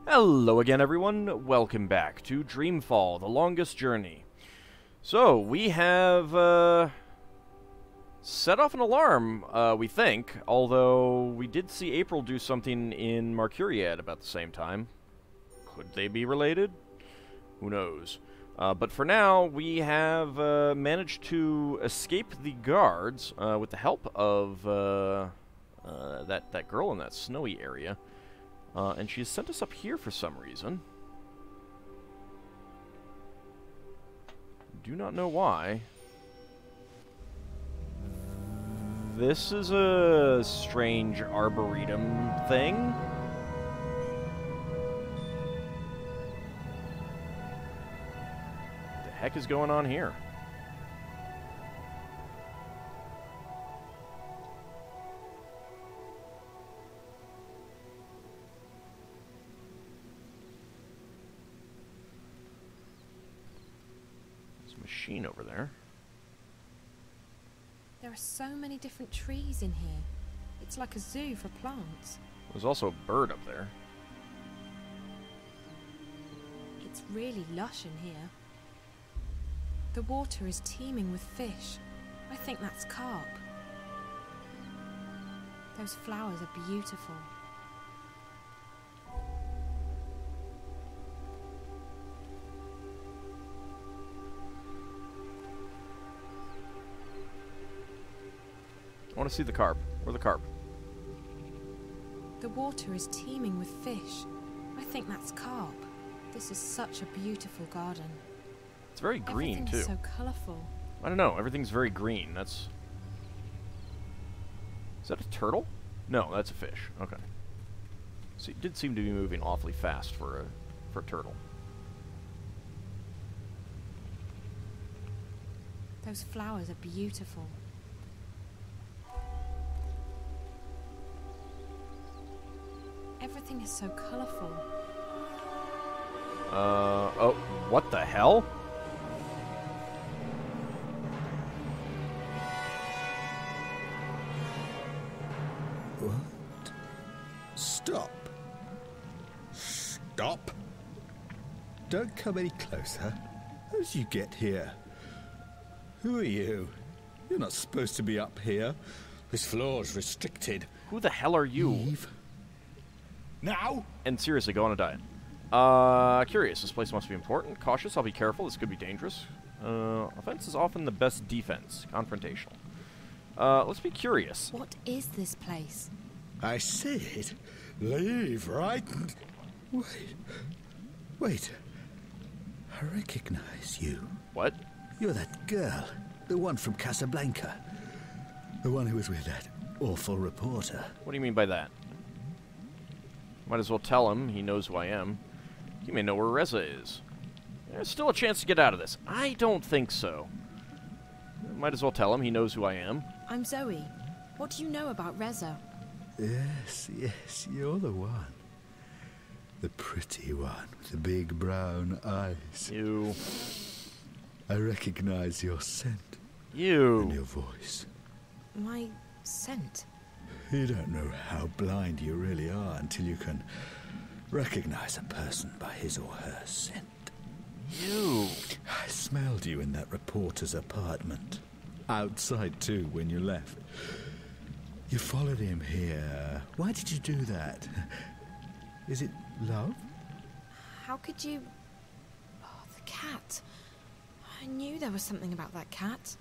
Hello again, everyone. Welcome back to Dreamfall, The Longest Journey. So, we have, set off an alarm, we think, although we did see April do something in Marcuria at about the same time. Could they be related? Who knows? But for now, we have, managed to escape the guards, with the help of, that girl in that snowy area. And she's sent us up here for some reason. Do not know why. This is a strange arboretum thing. What the heck is going on here? Machine over there. There are so many different trees in here. It's like a zoo for plants. There's also a bird up there. It's really lush in here. The water is teeming with fish. I think that's carp. Those flowers are beautiful. I want to see the carp. Where's the carp? The water is teeming with fish. I think that's carp. This is such a beautiful garden. It's very green, too. Everything's so colourful. I don't know. Everything's very green. That's... Is that a turtle? No, that's a fish. Okay. So it did seem to be moving awfully fast for a turtle. Those flowers are beautiful. Everything is so colourful. Oh, what the hell? What? Stop. Stop. Don't come any closer. How did you get here? Who are you? You're not supposed to be up here. This floor's restricted. Who the hell are you? Leave. Now? And seriously, go on a diet. Curious. This place must be important. Cautious, I'll be careful. This could be dangerous. Offense is often the best defense. Confrontational. Let's be curious. What is this place? I said, leave, right? Wait. I recognize you. What? You're that girl. The one from Casablanca. The one who was with that awful reporter. What do you mean by that? Might as well tell him. He knows who I am. He may know where Reza is. There's still a chance to get out of this. I don't think so. Might as well tell him. He knows who I am. I'm Zoe. What do you know about Reza? Yes, you're the one. The pretty one with the big brown eyes. You. I recognize your scent. You. And your voice. My scent? You don't know how blind you really are until you can recognize a person by his or her scent. You. I smelled you in that reporter's apartment. Outside, too, when you left. You followed him here. Why did you do that? Is it love? How could you... Oh, the cat. I knew there was something about that cat.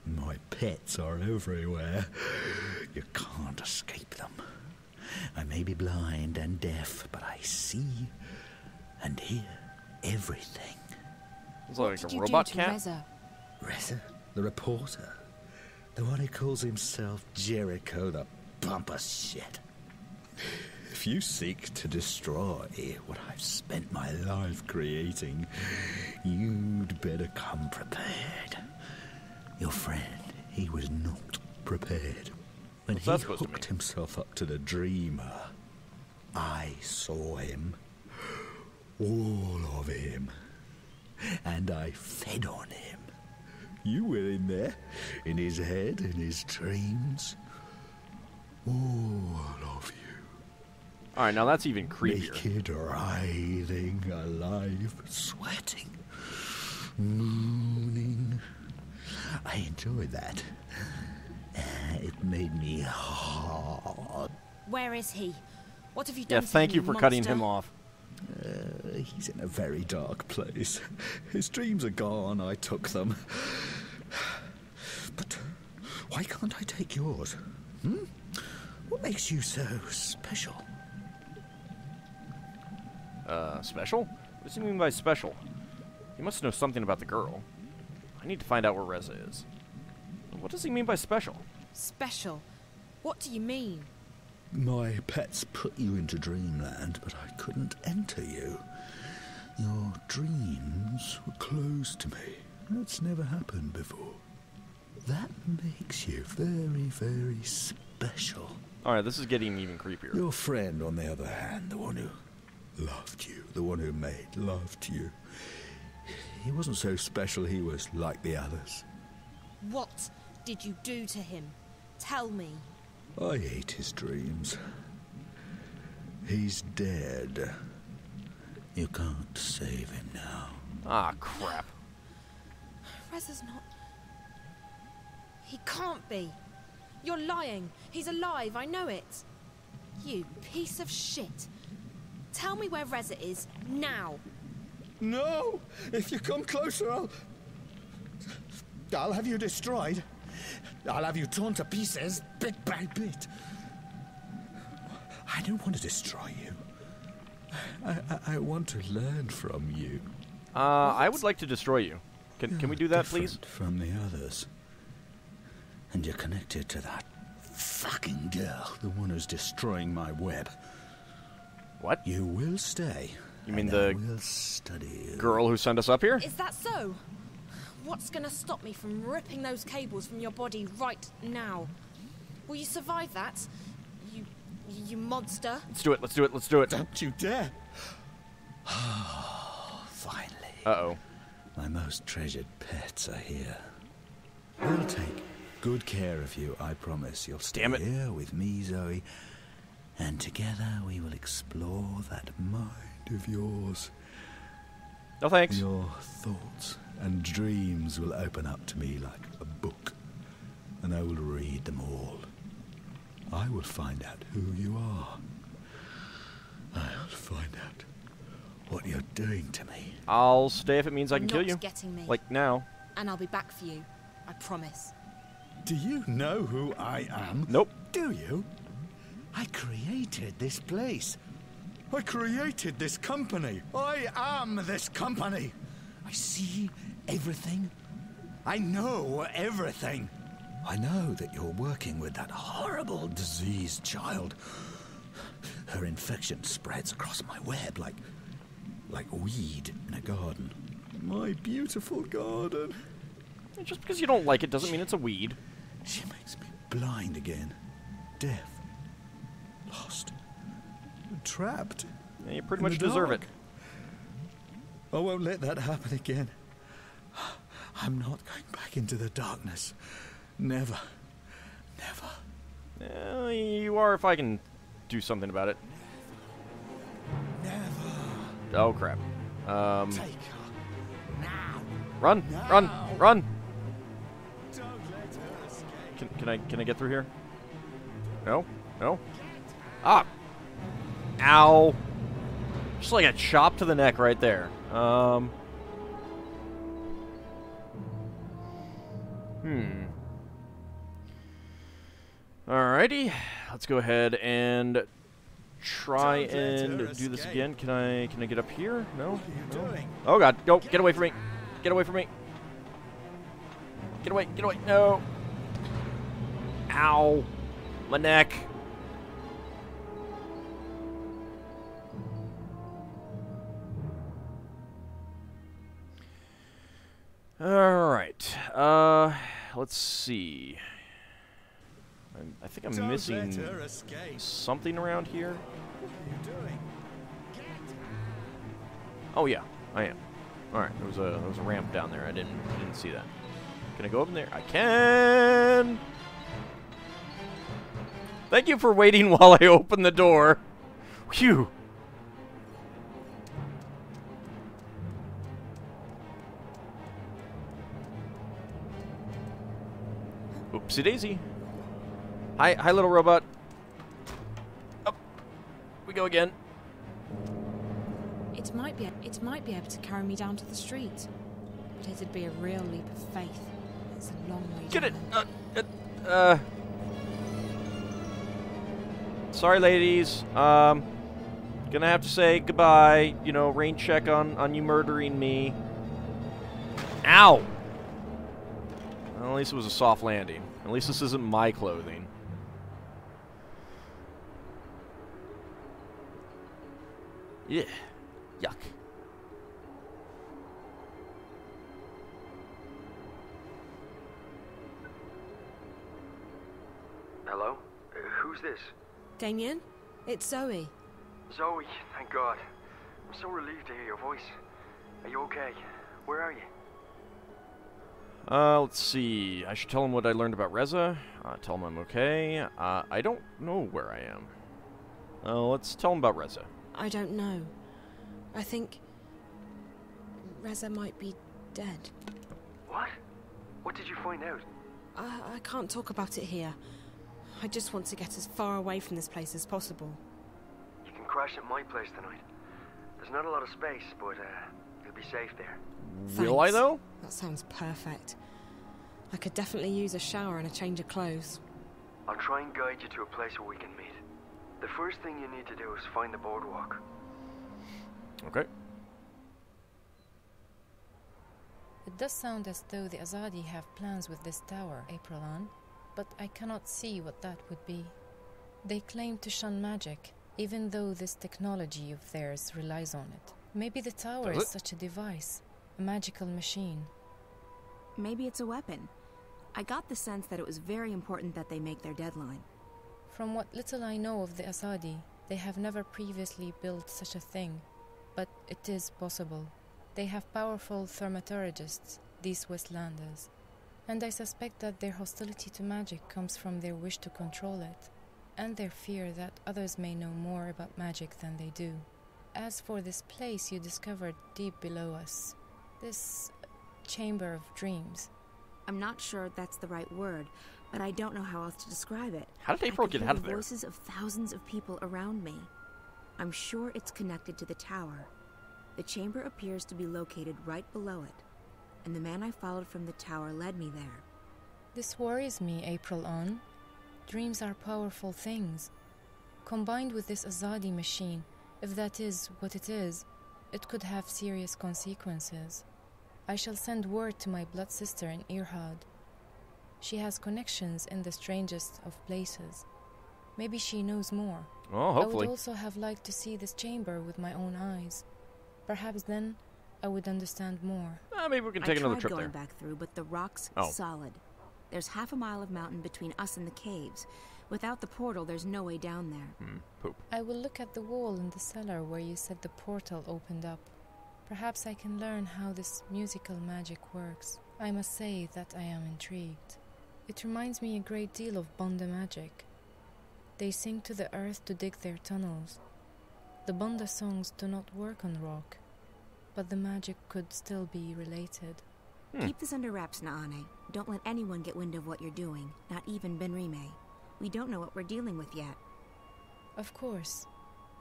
My pets are everywhere. You can't escape them. I may be blind and deaf, but I see and hear everything. It's like What did a you robot do to cat. Reza? Reza, the reporter. The one who calls himself Jericho the pompous shit. If you seek to destroy what I've spent my life creating, you'd better come prepared. Your friend, he was not prepared. When he hooked himself up to the dreamer, I saw him. All of him. And I fed on him. You were in there, in his head, in his dreams. All of you. Alright, now that's even creepier. Naked, writhing, alive, sweating, mooning. I enjoyed that. It made me hard. Where is he? What have you done Yeah, to thank him, you for cutting him monster? off. He's in a very dark place. His dreams are gone, I took them. But why can't I take yours? Hmm? What makes you so special? Special? What does he mean by special? He must know something about the girl. I need to find out where Reza is. What does he mean by special? Special? What do you mean? My pets put you into dreamland, but I couldn't enter you. Your dreams were closed to me. That's never happened before. That makes you very, very special. Alright, this is getting even creepier. Your friend, on the other hand, the one who loved you, the one who made love to you, he wasn't so special, he was like the others. What did you do to him? Tell me. I ate his dreams. He's dead. You can't save him now. Ah, crap. Reza's not... He can't be. You're lying. He's alive, I know it. You piece of shit. Tell me where Reza is, now. No! If you come closer, I'll have you destroyed. I'll have you torn to pieces, bit by bit. I don't want to destroy you. I want to learn from you. I would like to destroy you. Can we do that, please? From the others. And you're connected to that fucking girl, the one who's destroying my web. What? You will stay. You mean and I the will study you. girl who sent us up here? Is that so? What's gonna stop me from ripping those cables from your body right now? Will you survive that? You monster? Let's do it, let's do it, let's do it. Don't you dare! Finally. Uh-oh. My most treasured pets are here. They'll take good care of you, I promise. You'll stay Damn it. here with me, Zoe. And together we will explore that mind of yours. No thanks. Your thoughts and dreams will open up to me like a book, and I will read them all. I will find out who you are. I'll find out what you're doing to me. I'll stay if it means I can kill Not you. getting me. Like now. And I'll be back for you. I promise. Do you know who I am? Nope. Do you? I created this place. I created this company. I am this company. I see everything. I know everything. I know that you're working with that horrible diseased child. Her infection spreads across my web like weed in a garden. My beautiful garden. Just because you don't like it doesn't mean it's a weed. She makes me blind again. Deaf. Lost. Trapped. Yeah, you pretty in much the deserve it. dark. I won't let that happen again. I'm not going back into the darkness. Never. Never. You are if I can do something about it. Never. Oh, crap. Take her. Now. Run! No. Run! Don't let her escape. Can I get through here? No? No? Ah! Ow! Just like a chop to the neck right there. Alrighty. Let's go ahead and try and do this again. Can I get up here? No? No? Oh god, go! Get away from me! Get away from me! Get away! Get away! No! Ow! My neck! Alright. Let's see. I think I'm missing something around here. Oh yeah, I am. Alright, there was a ramp down there. I didn't see that. Can I go up in there? I can! Thank you for waiting while I open the door. Phew! Oopsie daisy. Hi, little robot. Up. We go again. It might be able to carry me down to the street. But it'd be a real leap of faith. It's a long way Get down. it! Sorry, ladies. Gonna have to say goodbye. You know, rain check on you murdering me. Ow! Well, at least it was a soft landing. At least this isn't my clothing. Yeah. Yuck. Hello? Who's this? Damien, it's Zoe. Zoe, thank God. I'm so relieved to hear your voice. Are you okay? Where are you? Let's see. I should tell him what I learned about Reza. Tell him I'm okay. I don't know where I am. Let's tell him about Reza. I don't know. I think Reza might be dead. What? What did you find out? I can't talk about it here. I just want to get as far away from this place as possible. You can crash at my place tonight. There's not a lot of space, but you'll be safe there. Will I, Thanks. though? That sounds perfect. I could definitely use a shower and a change of clothes. I'll try and guide you to a place where we can meet. The first thing you need to do is find the boardwalk. Okay. It does sound as though the Azadi have plans with this tower, April, but I cannot see what that would be. They claim to shun magic, even though this technology of theirs relies on it. Maybe the tower is such a device, a magical machine. Maybe it's a weapon. I got the sense that it was very important that they make their deadline. From what little I know of the Azadi, they have never previously built such a thing, but it is possible. They have powerful thaumaturgists, these Westlanders, and I suspect that their hostility to magic comes from their wish to control it, and their fear that others may know more about magic than they do. As for this place you discovered deep below us, this chamber of dreams. I'm not sure that's the right word, but I don't know how else to describe it. How did April get out of the there? Voices of thousands of people around me. I'm sure it's connected to the tower. The chamber appears to be located right below it, and the man I followed from the tower led me there. This worries me, April. Dreams are powerful things. Combined with this Azadi machine, if that is what it is, it could have serious consequences. I shall send word to my blood sister in Irhad. She has connections in the strangest of places. Maybe she knows more. Oh, hopefully. I would also have liked to see this chamber with my own eyes. Perhaps then I would understand more. Maybe we can take another I trip tried there. going back through, but the rock's Oh. solid. There's half a mile of mountain between us and the caves. Without the portal, there's no way down there. Poop. I will look at the wall in the cellar where you said the portal opened up. Perhaps I can learn how this musical magic works. I must say that I am intrigued. It reminds me a great deal of Banda magic. They sing to the earth to dig their tunnels. The Banda songs do not work on rock, but the magic could still be related. Keep this under wraps, Naane. Don't let anyone get wind of what you're doing, not even Benrime. We don't know what we're dealing with yet. Of course,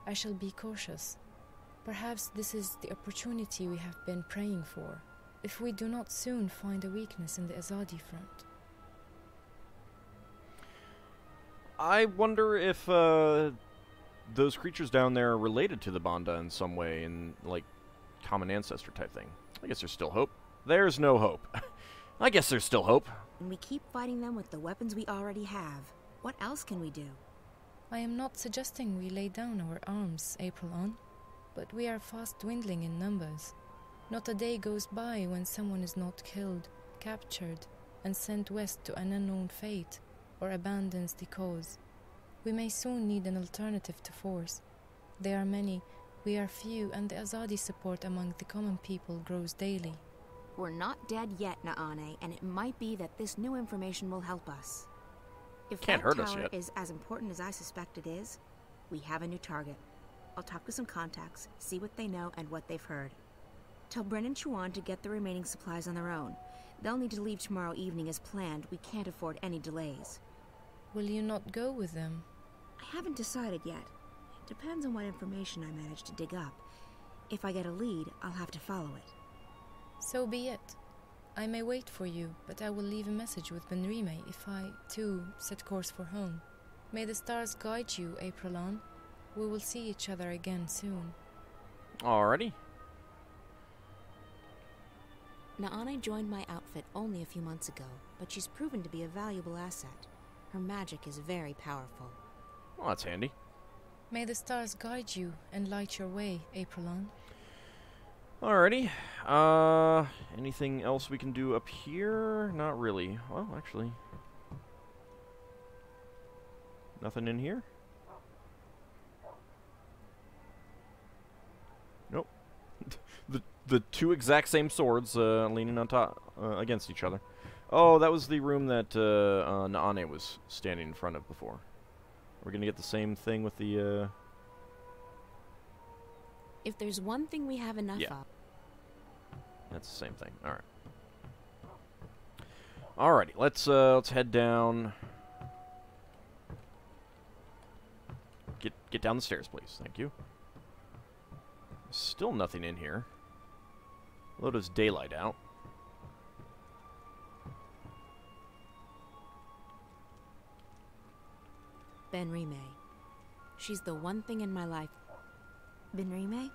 I shall be cautious. Perhaps this is the opportunity we have been praying for, if we do not soon find a weakness in the Azadi front. I wonder if those creatures down there are related to the Banda in some way, in like common ancestor type thing. I guess there's still hope. There's no hope. I guess there's still hope. And we keep fighting them with the weapons we already have. What else can we do? I am not suggesting we lay down our arms, April, but we are fast dwindling in numbers. Not a day goes by when someone is not killed, captured, and sent west to an unknown fate, or abandons the cause. We may soon need an alternative to force. There are many, we are few, and the Azadi support among the common people grows daily. We're not dead yet, Naane, and it might be that this new information will help us. If Can't that hurt us tower yet. is as important as I suspect it is, we have a new target. I'll talk with some contacts, see what they know and what they've heard. Tell Bren and Chuan to get the remaining supplies on their own. They'll need to leave tomorrow evening as planned. We can't afford any delays. Will you not go with them? I haven't decided yet. It depends on what information I manage to dig up. If I get a lead, I'll have to follow it. So be it. I may wait for you, but I will leave a message with Benrime if I, too, set course for home. May the stars guide you, Aprilon. We will see each other again soon. Alrighty. Naane joined my outfit only a few months ago, but she's proven to be a valuable asset. Her magic is very powerful. Well, that's handy. May the stars guide you and light your way, Aprilon. Alrighty. Anything else we can do up here? Not really. Well, actually. Nothing in here? Nope. the two exact same swords leaning on top against each other. Oh, that was the room that Naane was standing in front of before. We're gonna get the same thing with the If there's one thing we have enough of... That's the same thing. Alright. Alrighty, let's head down. Get down the stairs, please. Thank you. Still nothing in here. Although there's daylight out. Benrime. She's the one thing in my life. Benrime?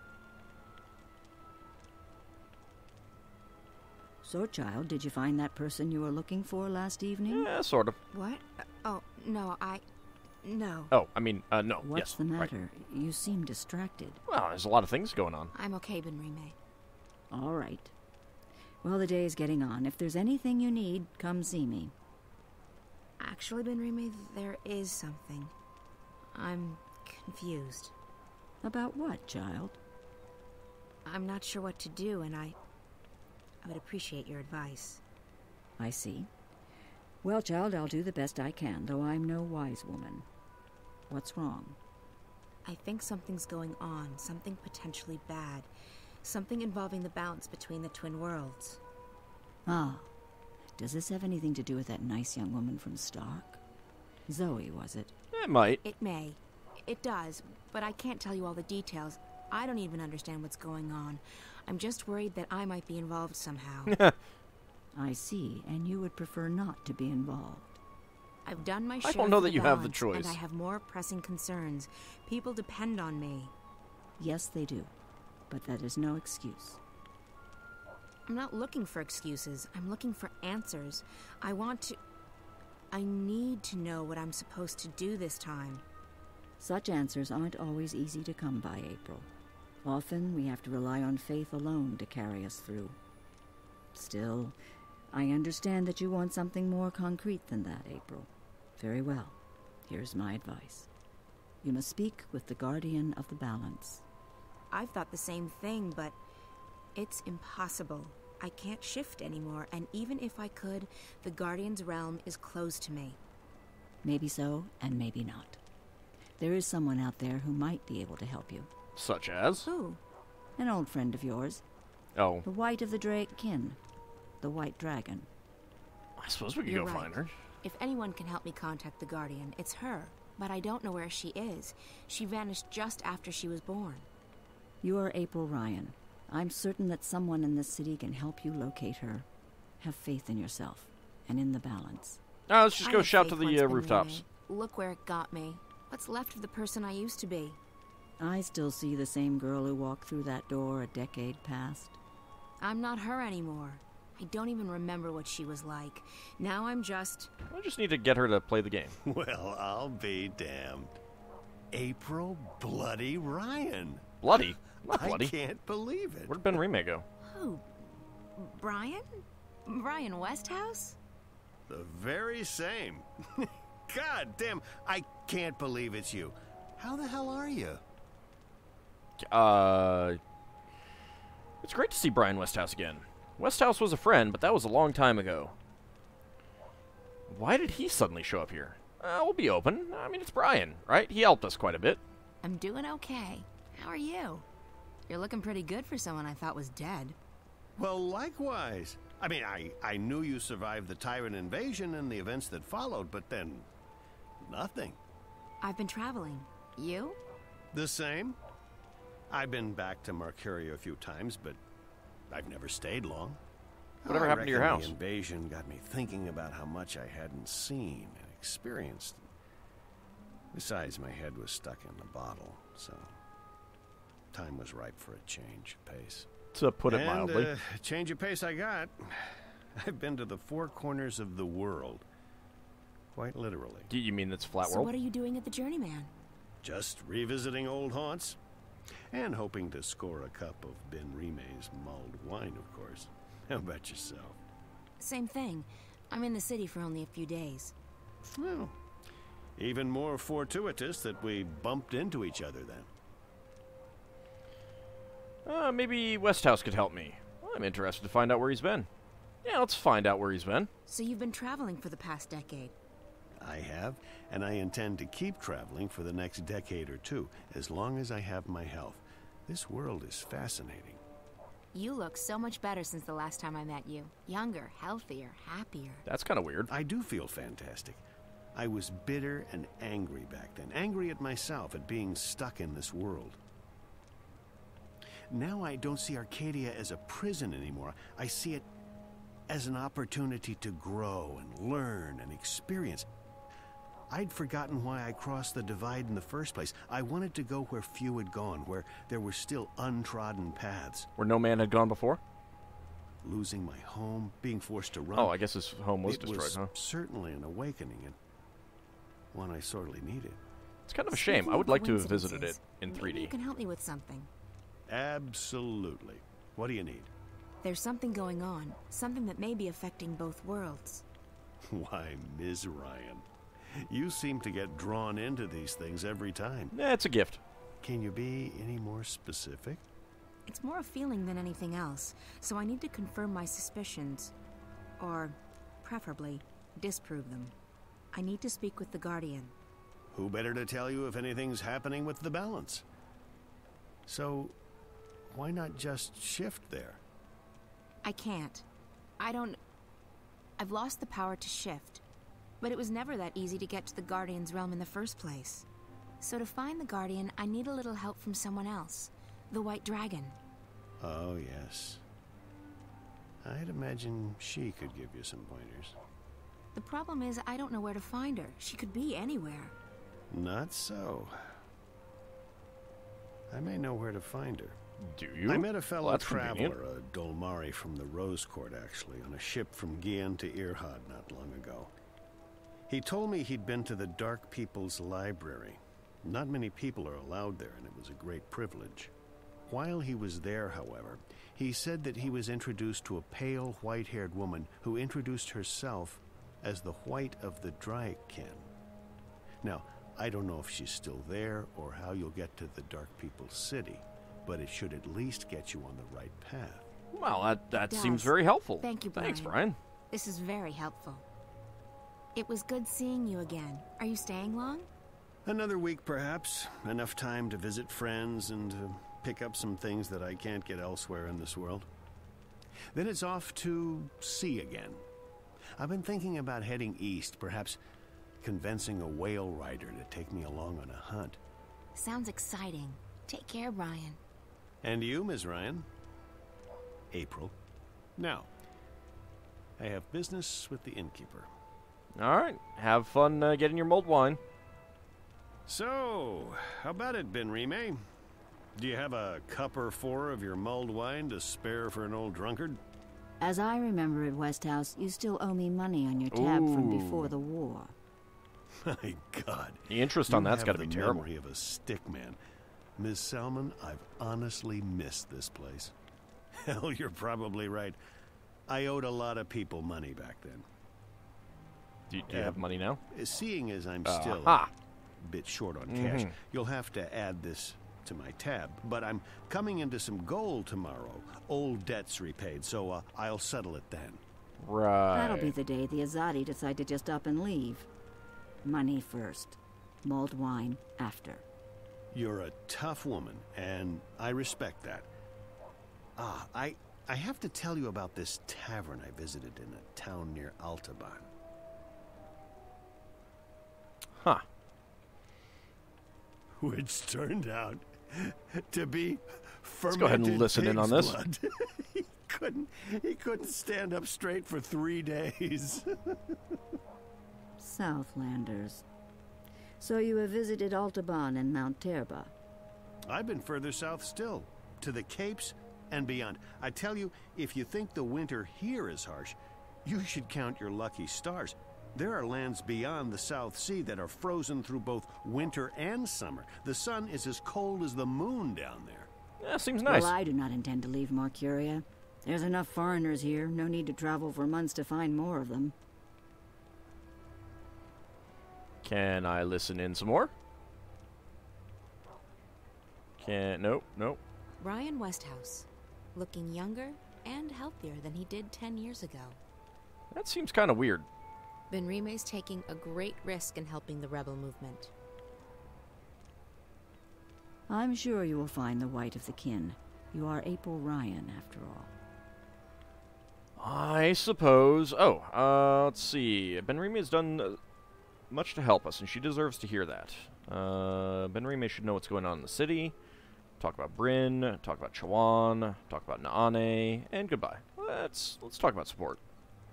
So, child, did you find that person you were looking for last evening? Yeah, sort of. What? Oh, no, No. Oh, I mean, no. What's yes, the matter? Right. You seem distracted. Well, there's a lot of things going on. I'm okay, Benrime. All right. Well, the day is getting on. If there's anything you need, come see me. Actually, Benrime, there is something. I'm confused. About what, child? I'm not sure what to do, and I would appreciate your advice. I see. Well, child, I'll do the best I can, though I'm no wise woman. What's wrong? I think something's going on, something potentially bad. Something involving the balance between the twin worlds. Ah. Does this have anything to do with that nice young woman from Stark? Zoe, was it? It might. It may. It does, but I can't tell you all the details. I don't even understand what's going on. I'm just worried that I might be involved somehow. I see, and you would prefer not to be involved. I've done my share. I don't know for that the you have the balance, choice. And I have more pressing concerns. People depend on me. Yes, they do. But that is no excuse. I'm not looking for excuses. I'm looking for answers. I need to know what I'm supposed to do this time. Such answers aren't always easy to come by, April. Often we have to rely on faith alone to carry us through. Still, I understand that you want something more concrete than that, April. Very well. Here's my advice. You must speak with the Guardian of the Balance. I've thought the same thing, but it's impossible. I can't shift anymore, and even if I could, the Guardian's realm is closed to me. Maybe so, and maybe not. There is someone out there who might be able to help you. Such as? Who? An old friend of yours. Oh. The White of the Drake kin. The White Dragon. I suppose we could You're go right. find her. If anyone can help me contact the Guardian, it's her. But I don't know where she is. She vanished just after she was born. You are April Ryan. I'm certain that someone in this city can help you locate her. Have faith in yourself, and in the balance. Let's just I go had shout to faith the once, rooftops. Benrime. Look where it got me. What's left of the person I used to be? I still see the same girl who walked through that door a decade past. I'm not her anymore. I don't even remember what she was like. Now I'm just... I just need to get her to play the game. Well, I'll be damned. April Bloody Ryan. Bloody? Not bloody. I can't believe it. Where'd Benrime go? Who? Brian? Brian Westhouse? The very same. God damn, I can't believe it's you. How the hell are you? It's great to see Brian Westhouse again. Westhouse was a friend, but that was a long time ago. Why did he suddenly show up here? We'll be open. I mean, it's Brian, right? He helped us quite a bit. I'm doing okay. How are you? You're looking pretty good for someone I thought was dead. Well, likewise. I mean, I knew you survived the Tyrant invasion and the events that followed, but then... nothing. I've been traveling. You? The same. I've been back to Mercuria a few times, but I've never stayed long. Whatever happened to your house? The invasion got me thinking about how much I hadn't seen and experienced. Besides, my head was stuck in the bottle, so time was ripe for a change of pace. To put it mildly. Change of pace I got. I've been to the four corners of the world. Quite literally. Do you mean it's flat So world? what are you doing at the Journeyman? Just revisiting old haunts. And hoping to score a cup of Ben Rime's mulled wine, of course. How about yourself? Same thing. I'm in the city for only a few days. Well, even more fortuitous that we bumped into each other then. Maybe Westhouse could help me. I'm interested to find out where he's been. Yeah, let's find out where he's been. So you've been traveling for the past decade? I have, and I intend to keep traveling for the next decade or two, as long as I have my health. This world is fascinating. You look so much better since the last time I met you. Younger, healthier, happier. That's kind of weird. I do feel fantastic. I was bitter and angry back then. Angry at myself at being stuck in this world. Now I don't see Arcadia as a prison anymore. I see it as an opportunity to grow and learn and experience. I'd forgotten why I crossed the divide in the first place. I wanted to go where few had gone, where there were still untrodden paths. Where no man had gone before? Losing my home, being forced to run. Oh, I guess his home was destroyed, was huh? certainly an awakening, and one I sorely needed. It's kind of a shame. I would like to have visited it in 3D. Maybe you can help me with something. Absolutely. What do you need? There's something going on. Something that may be affecting both worlds. Why, Ms. Ryan, you seem to get drawn into these things every time. It's a gift. Can you be any more specific? It's more a feeling than anything else, so I need to confirm my suspicions. Or, preferably, disprove them. I need to speak with the Guardian. Who better to tell you if anything's happening with the balance? So, why not just shift there? I can't. I've lost the power to shift. But it was never that easy to get to the Guardian's realm in the first place. So to find the Guardian, I need a little help from someone else. The White Dragon. Oh, yes. I'd imagine she could give you some pointers. The problem is, I don't know where to find her. She could be anywhere. Not so. I may know where to find her. Do you? I met a fellow Well, that's convenient. traveler, a Dolmari from the Rose Court, actually, on a ship from Gien to Irhad not long ago. He told me he'd been to the Dark People's Library. Not many people are allowed there, and it was a great privilege. While he was there, however, he said that he was introduced to a pale, white-haired woman who introduced herself as the White of the Draken. Now, I don't know if she's still there or how you'll get to the Dark People's City, but it should at least get you on the right path. Well, that It seems does. very helpful. Thank you, Brian. Thanks, Brian. This is very helpful. It was good seeing you again. Are you staying long? Another week, perhaps. Enough time to visit friends and pick up some things that I can't get elsewhere in this world. Then it's off to sea again. I've been thinking about heading east, perhaps convincing a whale rider to take me along on a hunt. Sounds exciting. Take care, Brian. And you, Ms. Ryan? April. Now, I have business with the innkeeper. All right. Have fun getting your mulled wine. So, how about it, Ben Rime? Do you have a cup or four of your mulled wine to spare for an old drunkard? As I remember it, Westhouse, you still owe me money on your tab from before the war. My God. The interest on that's got to be the terrible. memory of a stick man. Ms. Selman, I've honestly missed this place. Hell, you're probably right. I owed a lot of people money back then. Do you have money now? Seeing as I'm still Aha. a bit short on cash, you'll have to add this to my tab. But I'm coming into some gold tomorrow. Old debts repaid, so I'll settle it then. Right. That'll be the day the Azadi decide to just up and leave. Money first. Mulled wine after. You're a tough woman, and I respect that. I have to tell you about this tavern I visited in a town near AuldDragon. Huh. Which turned out to be fermented Let's go ahead and listen in on this. blood. he couldn't stand up straight for 3 days. Southlanders. So you have visited AuldDragon and Mount Terba. I've been further south still, to the Capes and beyond. I tell you, if you think the winter here is harsh, you should count your lucky stars. There are lands beyond the South Sea that are frozen through both winter and summer. The sun is as cold as the moon down there. Yeah, seems nice. Well, I do not intend to leave Marcuria. There's enough foreigners here. No need to travel for months to find more of them. Can I listen in some more? Nope. Ryan Westhouse, looking younger and healthier than he did 10 years ago. That seems kind of weird. Benrime's taking a great risk in helping the rebel movement. I'm sure you will find the white of the kin. You are April Ryan, after all. I suppose. Let's see. Benrime has done much to help us, and she deserves to hear that. Benrime should know what's going on in the city. Talk about Bryn, talk about Chawan, talk about Naane, and goodbye. Let's talk about support.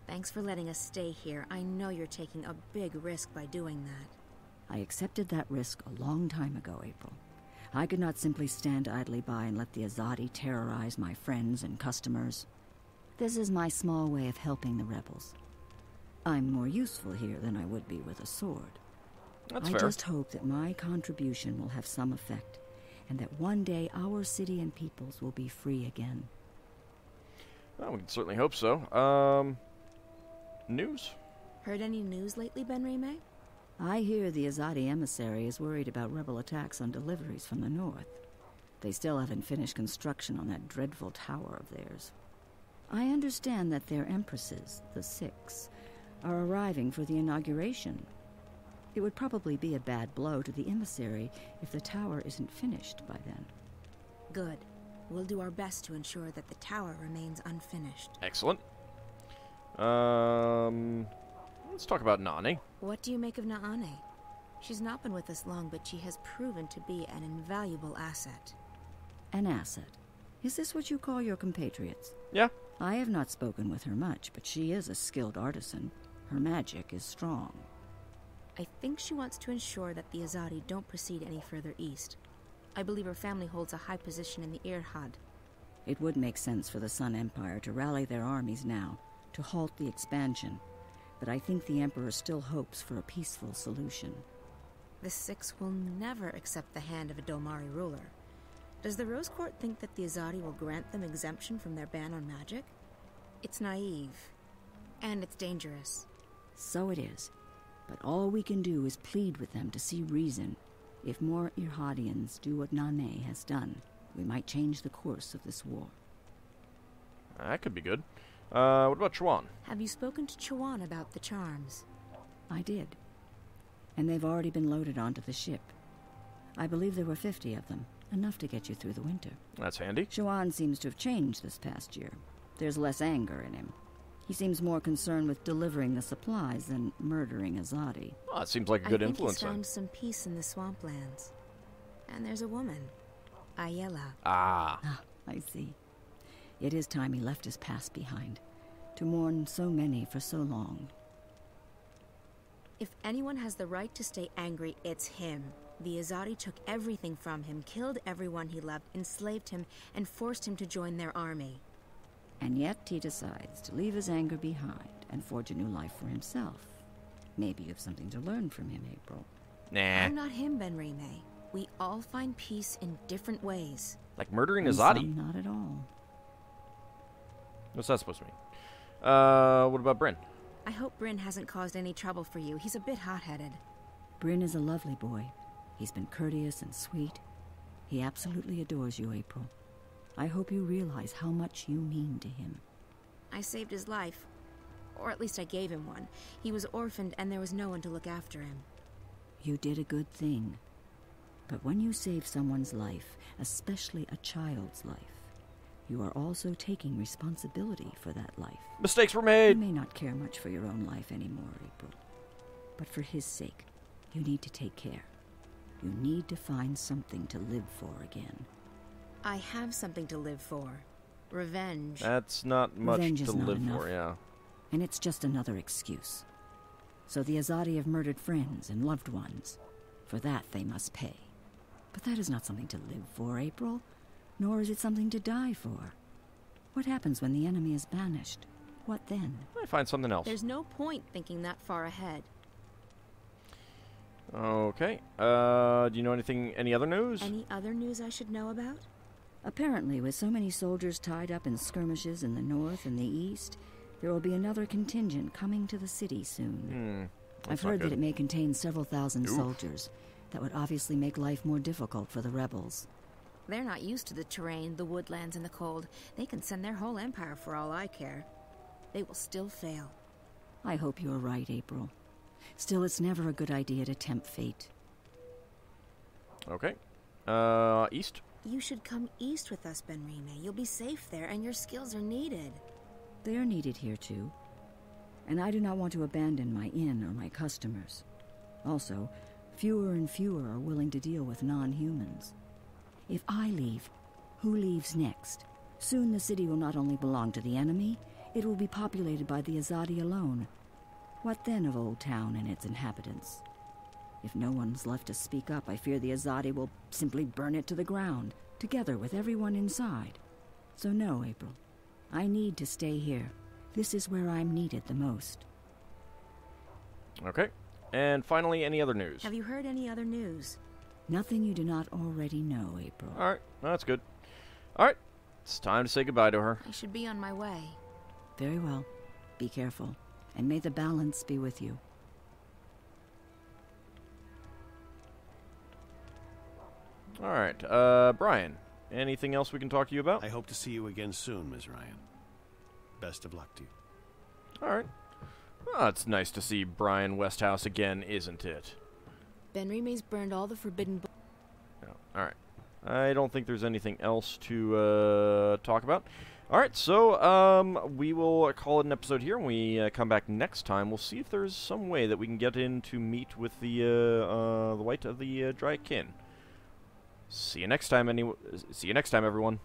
Thanks for letting us stay here. I know you're taking a big risk by doing that. I accepted that risk a long time ago, April. I could not simply stand idly by and let the Azadi terrorize my friends and customers. This is my small way of helping the rebels. I'm more useful here than I would be with a sword. That's I fair. just hope that my contribution will have some effect, and that one day our city and peoples will be free again. Well, we can certainly hope so. News? Heard any news lately, Benrime? I hear the Azadi emissary is worried about rebel attacks on deliveries from the north. They still haven't finished construction on that dreadful tower of theirs. I understand that their empresses, the Six, are arriving for the inauguration. It would probably be a bad blow to the emissary if the tower isn't finished by then. Good. We'll do our best to ensure that the tower remains unfinished. Excellent. Let's talk about Naane. What do you make of Naane? She's not been with us long, but she has proven to be an invaluable asset. An asset? Is this what you call your compatriots? Yeah. I have not spoken with her much, but she is a skilled artisan. Her magic is strong. I think she wants to ensure that the Azadi don't proceed any further east. I believe her family holds a high position in the Irhad. It would make sense for the Sun Empire to rally their armies now, to halt the expansion, but I think the Emperor still hopes for a peaceful solution. The Six will never accept the hand of a Domari ruler. Does the Rose Court think that the Azadi will grant them exemption from their ban on magic? It's naive, and it's dangerous. So it is, but all we can do is plead with them to see reason. If more Irhadians do what Naane has done, we might change the course of this war. That could be good. What about Chawan? Have you spoken to Chawan about the charms? I did. And they've already been loaded onto the ship. I believe there were 50 of them, enough to get you through the winter. That's handy. Chawan seems to have changed this past year. There's less anger in him. He seems more concerned with delivering the supplies than murdering Azadi. Oh, it seems like a good influence I think then. he's found some peace in the swamplands. And there's a woman, Ayela. Ah. I see. It is time he left his past behind, to mourn so many for so long. If anyone has the right to stay angry, it's him. The Azadi took everything from him, killed everyone he loved, enslaved him, and forced him to join their army. And yet he decides to leave his anger behind and forge a new life for himself. Maybe you have something to learn from him, April. Nah. I'm not him, Benrime. We all find peace in different ways. Like murdering And Azadi? some not at all. What's that supposed to mean? What about Bryn? I hope Bryn hasn't caused any trouble for you. He's a bit hot-headed. Bryn is a lovely boy. He's been courteous and sweet. He absolutely adores you, April. I hope you realize how much you mean to him. I saved his life. Or at least I gave him one. He was orphaned and there was no one to look after him. You did a good thing. But when you save someone's life, especially a child's life, you are also taking responsibility for that life. Mistakes were You made! may not care much for your own life anymore, April. But for his sake, you need to take care. You need to find something to live for again. I have something to live for. Revenge. That's not much Revenge to is not live enough. for, yeah. And it's just another excuse. So the Azadi have murdered friends and loved ones. For that, they must pay. But that is not something to live for, April. Nor is it something to die for. What happens when the enemy is banished? What then? I find something else. There's no point thinking that far ahead. Okay. Do you know any other news? Any other news I should know about? Apparently, with so many soldiers tied up in skirmishes in the north and the east, there will be another contingent coming to the city soon. I've heard that it may contain several thousand soldiers. That would obviously make life more difficult for the rebels. They're not used to the terrain, the woodlands, and the cold. They can send their whole empire for all I care. They will still fail. I hope you're right, April. Still, it's never a good idea to tempt fate. Okay. East? You should come east with us, Benrime. You'll be safe there, and your skills are needed. They are needed here, too. And I do not want to abandon my inn or my customers. Also, fewer and fewer are willing to deal with non-humans. If I leave, who leaves next? Soon the city will not only belong to the enemy, it will be populated by the Azadi alone. What then of Old Town and its inhabitants? If no one's left to speak up, I fear the Azadi will simply burn it to the ground, together with everyone inside. So no, April. I need to stay here. This is where I'm needed the most. Okay. And finally, any other news? Have you heard any other news? Nothing you do not already know, April. Alright. That's good. Alright. It's time to say goodbye to her. I should be on my way. Very well. Be careful, and may the balance be with you. Alright. Brian, anything else we can talk to you about? I hope to see you again soon, Ms. Ryan. Best of luck to you. Alright. Well, it's nice to see Brian Westhouse again, isn't it? Benrime's burned all the forbidden books. Yeah. Alright. I don't think there's anything else to talk about. Alright, so we will call it an episode here. When we come back next time, we'll see if there's some way that we can get in to meet with the White of the Dry Kin. See you next time, everyone.